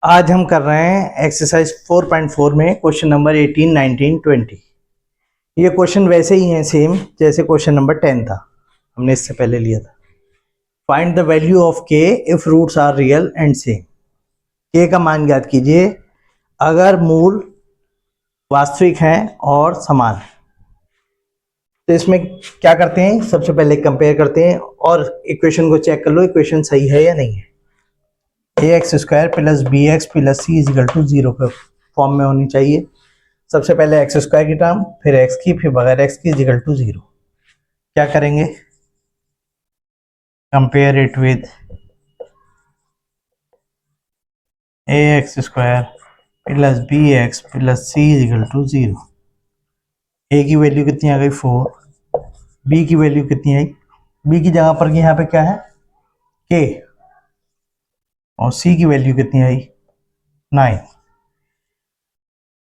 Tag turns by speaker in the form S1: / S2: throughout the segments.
S1: आज हम कर रहे हैं एक्सरसाइज 4.4 में क्वेश्चन नंबर 18, 19, 20। ये क्वेश्चन वैसे ही हैं सेम जैसे क्वेश्चन नंबर 10 था, हमने इससे पहले लिया था। Find the value of k if roots are real and same. K का मान ज्ञात कीजिए अगर मूल वास्तविक हैं और समान है। तो इसमें क्या करते हैं, सबसे पहले कंपेयर करते हैं और इक्वेशन को चेक कर लो इक्वेशन सही है या नहीं है। ax² plus bx plus c is equal to 0 के फॉर्म में होनी चाहिए। सबसे पहले x² की टर्म, फिर x की, फिर बगैर x की इजिकल टू 0। क्या करेंगे, compare it with ax² plus bx plus c is equal to 0। a की वैल्यू कितनी आ गई 4, b की वैल्यू कितनी आई, b की जगह पर यहाँ पे क्या है k, और c की वैल्यू कितनी आई 9।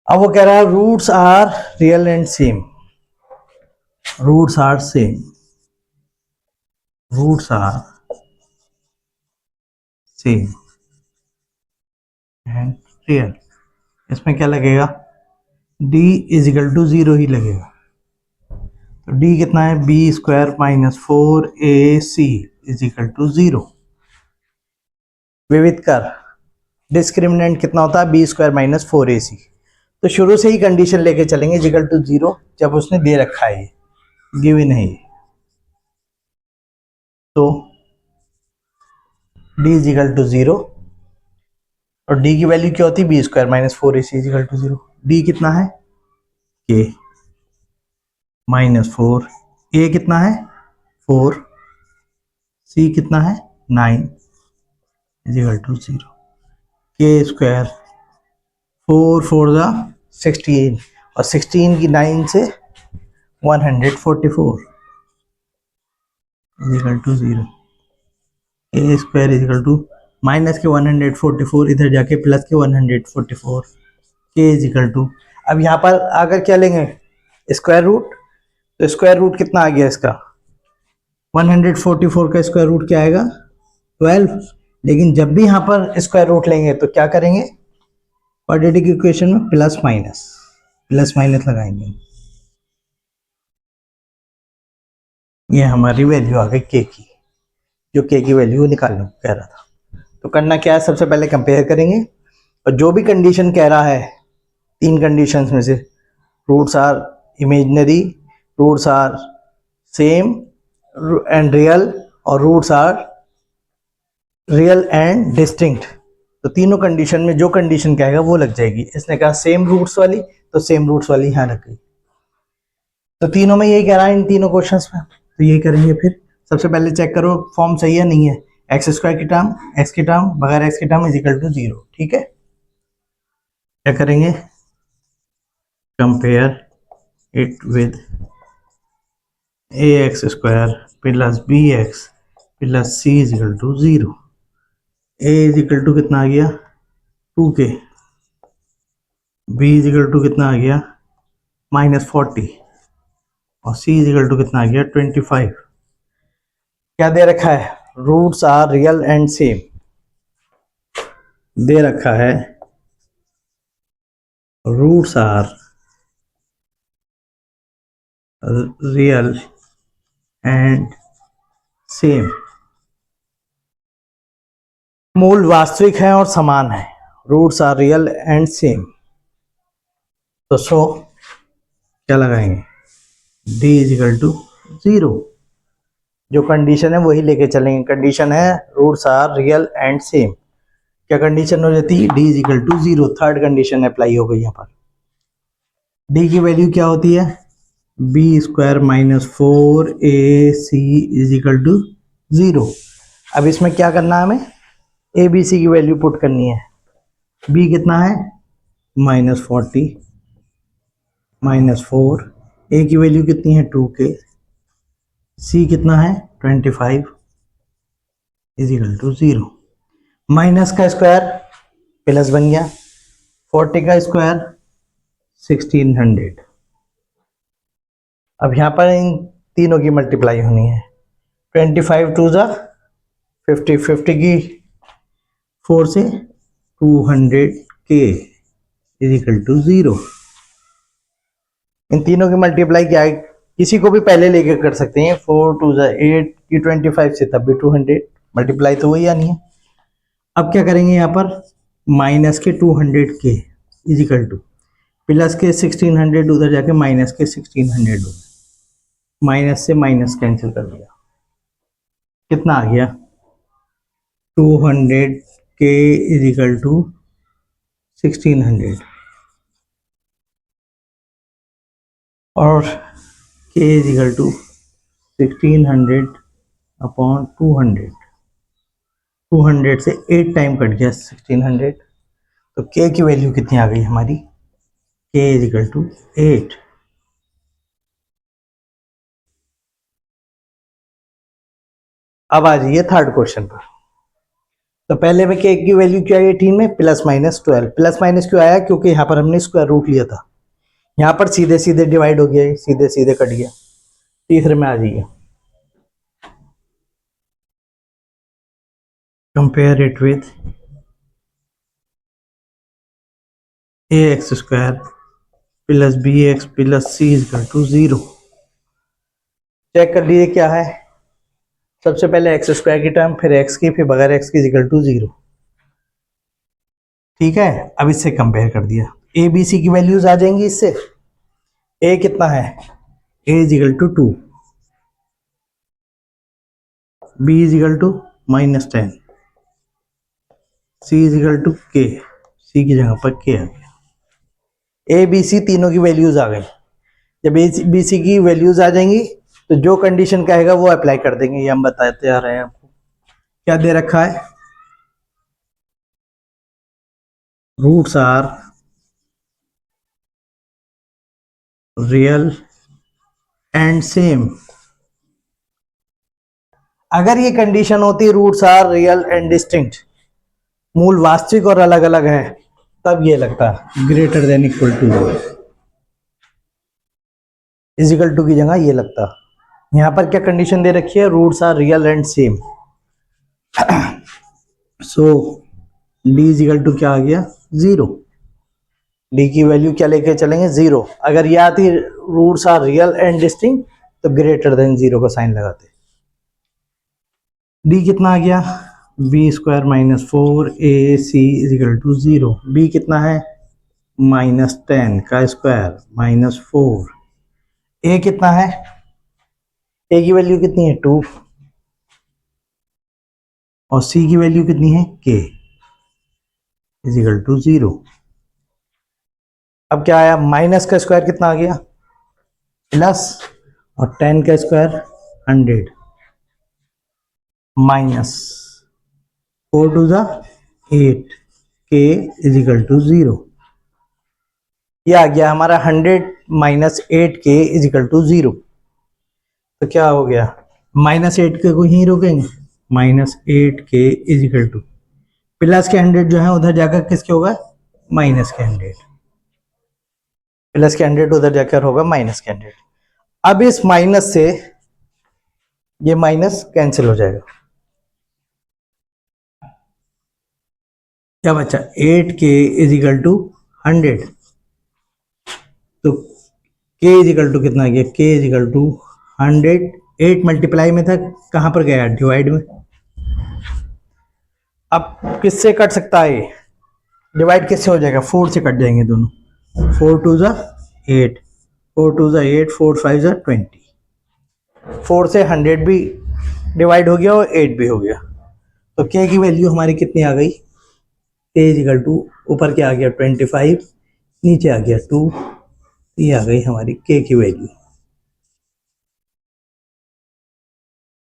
S1: अब वो कह रहा है roots are real and same, roots are same, roots are same and real. इसमें क्या लगेगा, d इजिकल टू 0 ही लगेगा। तो d कितना है b² minus 4ac is equal to 0। विविध कर डिस्क्रिमिनेंट कितना होता है b² माइनस 4ac। तो शुरू से ही कंडीशन लेके चलेंगे इजिकल टू 0, जब उसने दे रखा है, ये गिवन है ये। तो d इजिकल टू 0 और d की वैल्यू क्या होती है b² minus 4ac is equal to 0। d कितना है k माइनस 4, a कितना है 4, c कितना है 9 इजिकल टू 0। k², 4 4 ज़ा 16 और 16 की 9 से 144 is equal to 0। a² is equal to minus k 144 इधर जाके प्लस के 144 k इजिकल टू। अब यहाँ पर अगर क्या लेंगे स्क्वायर रूट, तो स्क्वायर रूट कितना आ गया इसका 144 का स्क्वायर रूट क्या आएगा 12। लेकिन जब भी यहाँ पर स्क्वायर रूट लेंगे तो क्या करेंगे, क्वाड्रेटिक इक्वेशन में प्लस माइनस लगाएंगे। ये हमारी वैल्यू आ गई के की, जो के की वैल्यू निकालने को कह रहा था। तो करना क्या है, सबसे पहले कंपेयर करेंगे और जो भी कंडीशन कह रहा है, तीन कंडीशंस में से roots are imaginary, roots are same and real, और roots are real and distinct, तो तीनों कंडीशन में जो कंडीशन कहेगा वो लग जाएगी। इसने कहा सेम रूट्स वाली, तो सेम रूट्स वाली यहाँ लग गई। तो तीनों में यही कह रहा है इन तीनों क्वेश्चंस में, तो यही करेंगे। फिर सबसे पहले चेक करो फॉर्म सही है नहीं है, x² की टर्म, x की टर्म, बगैर x की टर्म इजिकल टू 0। ठीक है, क्या करेंगे, compare it with ax² plus bx plus c is equal to 0। a is equal to कितना आ गया 2k, b इजिकल टू कितना आ गया माइनस 40 और c इजिकल टू कितना आ गया 25। क्या दे रखा है, roots are real and same दे रखा है, roots are real and same, मूल वास्तविक है और समान है, roots are real and same. तो सो क्या लगाएंगे, d इजिकल टू 0। जो कंडीशन है वही लेके चलेंगे। कंडीशन है roots are real and same, क्या कंडीशन हो जाती है d is equal to 0, third condition apply हो गई यहाँ पर। d की वैल्यू क्या होती है b² minus 4ac is equal to 0। अब इसमें क्या करना है, हमें a b c की वैल्यू पुट करनी है। b कितना है माइनस 40 माइनस 4, a की वैल्यू कितनी है 2k, c कितना है 25 इजिकल टू 0। माइनस का स्क्वायर प्लस बन गया, 40 का स्क्वायर 1600। अब यहाँ पर इन तीनों की मल्टीप्लाई होनी है, 25 2 ज़ा 50, 50 की 4 से 200k इज इक्वल टू 0। इन तीनों की मल्टीप्लाई क्या है, किसी को भी पहले लेके कर सकते हैं। 4 2 8 की 25 से तब भी 200, मल्टीप्लाई तो वही आनी है। अब क्या करेंगे यहाँ पर, माइनस के 200k is equal two plus के 1600, उधर जाके माइनस के 1600 हो, माइनस से माइनस कैंसिल कर दिया, कितना आ गया 200k इज इक्वल टू 1600 और k is equal to 1600 upon 200। 200 से 8 टाइम कट गया 1600, तो k की वैल्यू कितनी आ गई हमारी, k इज इक्वल टू 8। अब आ जाइए थर्ड क्वेश्चन पर। तो पहले में k की वैल्यू क्या है 18 में, प्लस माइनस 12। प्लस माइनस क्यों आया, क्योंकि यहाँ पर हमने स्क्वायर रूट लिया था, यहाँ पर सीधे सीधे डिवाइड हो गया, सीधे सीधे कट गया। तीसरे में आ जाइए, compare it with ax square plus bx plus c equal to 0। Check कर लीजिए क्या है, सबसे पहले एक्स स्क्वायर की टर्म, फिर एक्स की, फिर बगैर एक्स की इक्वल टू 0। ठीक है, अब इससे कंपेयर कर दिया, ए बी सी की वैल्यूज आ जाएंगी इससे। ए कितना है, A is equal to 2, B is equal to -10, C is equal to K, C की जगह पर के आ गया। ए बी सी तीनों की वैल्यूज आ गई। जब ए बी सी की वैल्यूज आ जाएंगी तो जो कंडीशन कहेगा वो अप्लाई कर देंगे, ये हम बताते आ रहे हैं आपको। क्या दे रखा है, roots are real and same. अगर ये कंडीशन होती roots are real and distinct, मूल वास्तविक और अलग अलग है, तब ये लगता greater than equal to, is equal to की जगह ये लगता। यहां पर क्या कंडीशन दे रखी है, roots are real and same. So D is equal to क्या आ गया 0। डी की वैल्यू क्या लेके चलेंगे 0। अगर ये आती roots are real and distinct तो ग्रेटर देन 0 का साइन लगाते। डी कितना आ गया, B square -4 A C is equal to 0। B कितना है, -10 का स्क्वायर -4। ए कितना है, ए की वैल्यू कितनी है 2 और सी की वैल्यू कितनी है के इज इक्वल टू 0। अब क्या आया, माइनस का स्क्वायर कितना आ गया प्लस, और 10 का स्क्वायर 100 माइनस 4 टू ज़ा 8 के इज इक्वल टू 0। ये आ गया हमारा 100 माइनस 8 के इज इक्वल टू 0। तो क्या हो गया, -8 के को ही रोकेंगे, -8 के इज इक्वल टू प्लस के 100 जो है उधर जाकर किसके होगा, माइनस के 100, प्लस के 100 उधर जाकर होगा माइनस के 100। अब इस माइनस से ये माइनस कैंसिल हो जाएगा, क्या बचा 8 के इज इक्वल टू 100। तो k इज इक्वल टू कितना गया, k is equal to 100। 8 multiply में था, कहां पर गया डिवाइड में। अब किससे कट सकता है, डिवाइड किससे हो जाएगा, 4 से कट जाएंगे दोनों। 4 टू ज़ा 8, 4 टू ज़ा 8, 4 5 ज़ा 20। 4 से 100 भी डिवाइड हो गया और 8 भी हो गया। तो k की वैल्यू हमारी कितनी आ गई, k इज इक्वल टू ऊपर क्या आ गया 25, नीचे आ गया 2, ये आ गई हमारी k की वैल्यू।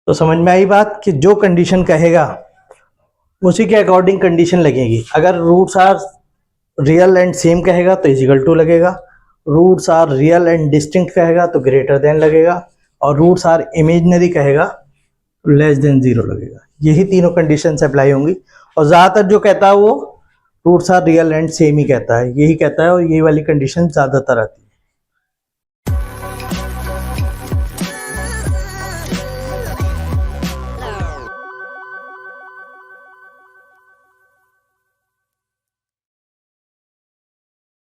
S1: तो समझ में आई बात कि जो कंडीशन कहेगा उसी के अकॉर्डिंग कंडीशन लगेगी। अगर roots are real and same कहेगा तो इज इक्वल टू लगेगा, roots are real and distinct कहेगा तो ग्रेटर देन लगेगा, और रूट्स आर इमेजिनरी कहेगा तो लेस देन 0 लगेगा। यही तीनों कंडीशन अप्लाई होंगी। और ज़्यादातर जो कहता है वो roots are real and same ही कहता है, यही कहता है, और यही वाली कंडीशन ज़्यादातर आती है।